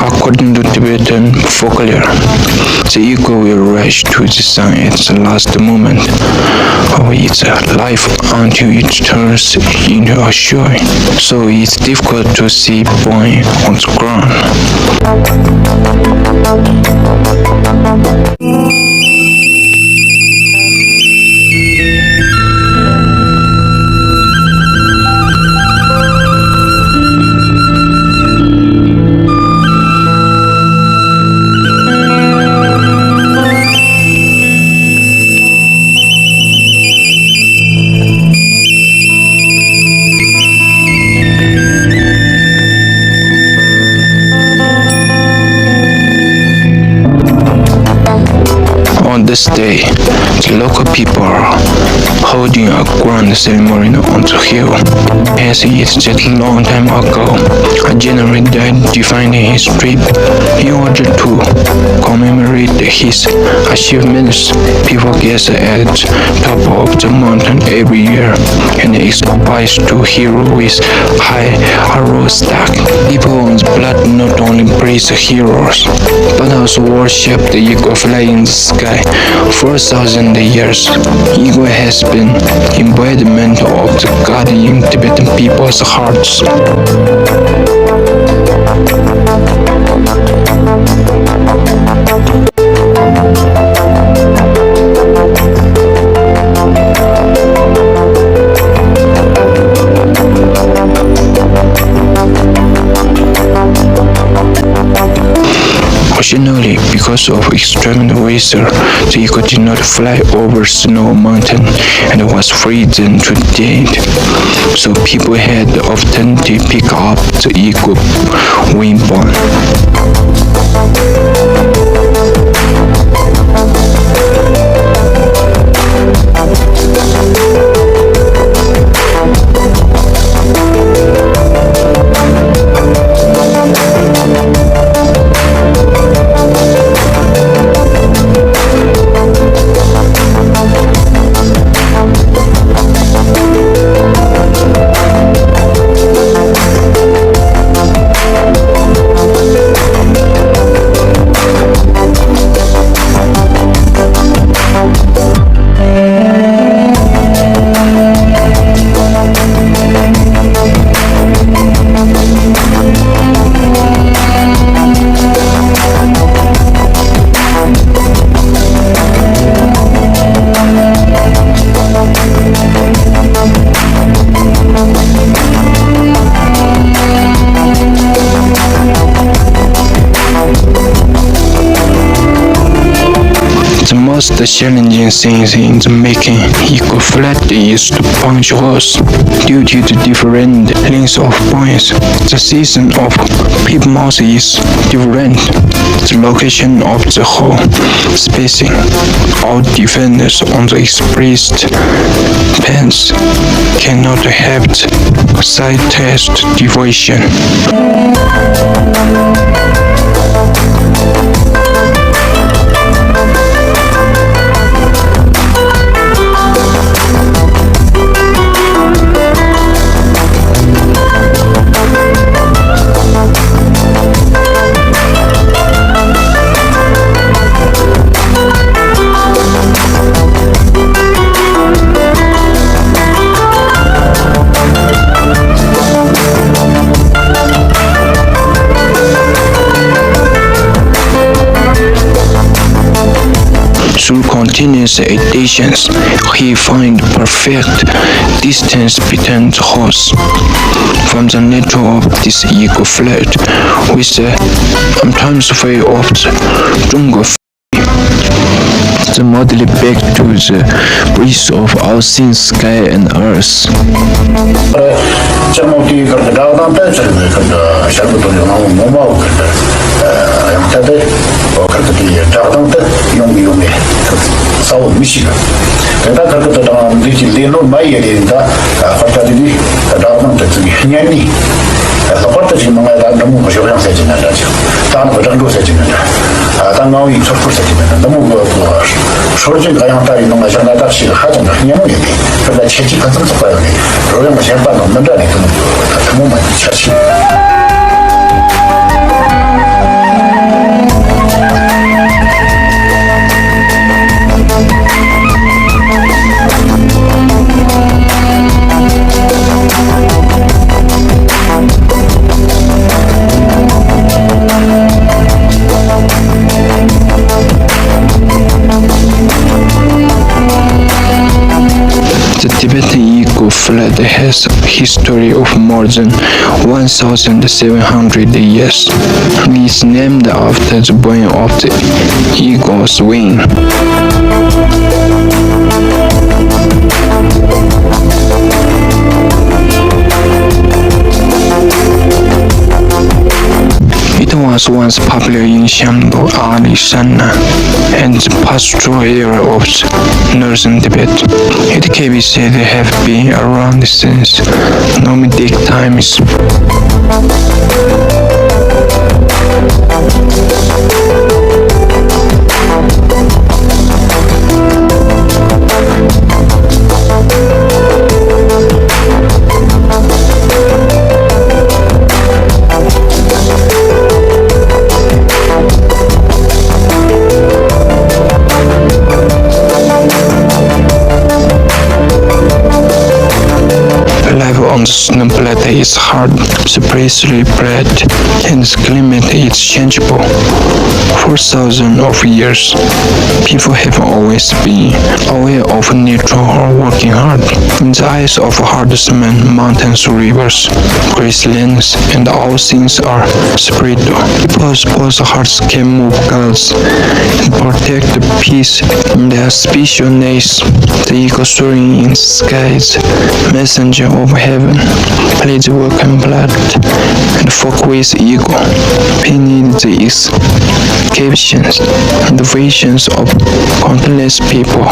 According to Tibetan folklore, the eagle will rise to the sun at the last moment of its life until it turns into a shoe. So it's difficult to see born on the ground. On this day, the local people are holding a grand ceremony on the hill. As it's just a long time ago, a general died defining history. In order to commemorate his achievements, people gather at the top of the mountain every year and expose to hero with high arrow stack. People on the blood not only praise the heroes, but also worship the eagle flying in the sky. For 1,000 years, eagle has been embodiment of the God in Tibetan people's hearts. Occasionally, because of extreme weather, the eagle did not fly over Snow Mountain and was frozen to death. So people had the opportunity to pick up the eagle when born. The challenging things in the making eagle flute is to punch holes. Due to the different lengths of points, the season of peep mouth is different. The location of the hole spacing all depends on the expressed pens cannot have the side test deviation. Through continuous additions, he finds perfect distance between the holes. From the nature of this eagle flute, with the atmosphere of the jungle, the model back to the breeze of all things, sky and earth. The Tibetan Eagle Flute has a history of more than 1,700 years. It is named after the bone of the eagle's wing. It was once popular in Shamdo, Alisana, and the pastoral area of northern Tibet. It can be said to have been around since nomadic times. Life on the snow plateau is hard, spiritually bred, and the climate is changeable. For thousands of years, people have always been aware of nature or working hard. In the eyes of herdsmen, mountains, rivers, grasslands, and all things are spiritual. People's hearts can move gods and protect the peace in their spaciousness. The eagle soaring in the skies, messenger of heaven, plays welcome blood, and folk with eagle, painted the escaptions and the visions of countless people.